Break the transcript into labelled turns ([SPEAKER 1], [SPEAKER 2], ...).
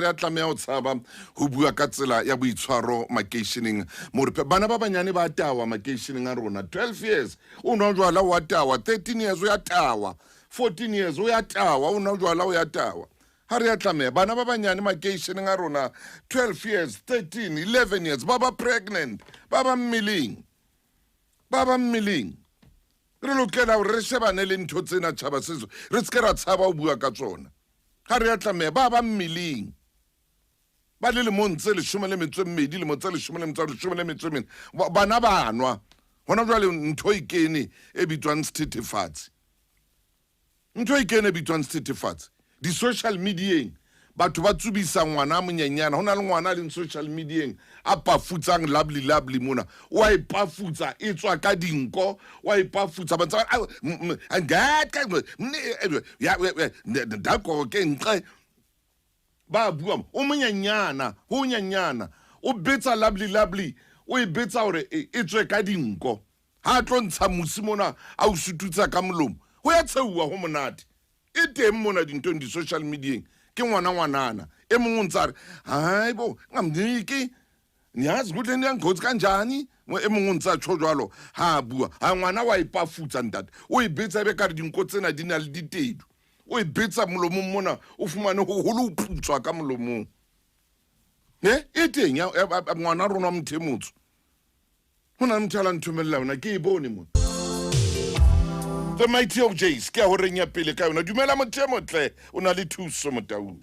[SPEAKER 1] re a tlamea o tshaba ho bua ka tsela ya boitshwaro makeisheneng mo re bana ba banyane ba tawa makeisheneng a rona 12 years o no jwala wa tawa 13 years o ya tawa 14 years o ya tawa o no jwala o ya tawa ha re a tlamea bana ba banyane makeisheneng a rona 12 years 13 11 years ba pregnant ba mmileng re lokela hore re shebane le ntho tsena tshaba setso re tske ra tshaba o bua ka tsona ha re a tlamea ba mmileng ba le montse le 12 le montse le 14 bana ba nwa hona jwale ntho ikene e bitswang stitifatsi di social mediaeng batho ba tsubisa ngwana monyenyana hona le ngwana le social mediaeng a pafutsang lovely mona wa ipafutsa e tswa ka dinko wa ipafutsa ba tsaba ya ko ke ntle ba bua o monyenyana ho nyanyana o betsa lovely o e betsa hore e tswe ka dinko ha tlo ntsha musimona a o sututsa ka molomo ho ya tsheua ho monate e teng mona dintong di social mediaeng ke ngwanana e mongwe ntsare hayibo ngamniki niyazi ukuthi lento yangigotsi kanjani e mongwe ntsa tsho jwalo ha bua ha ngwana wa ipafutsa ntate o ibetsa be ka re dinko tsena di na le ditedu o ibetsa molomong mona o fumane ho lo putswa ka molomong e teng ya ngwana rona mthemotso hona mthala nthumella ona ke e bone mo The Mighty OJs ke a ho renya pele ka yona dumela mothemotle o na le thuso motaung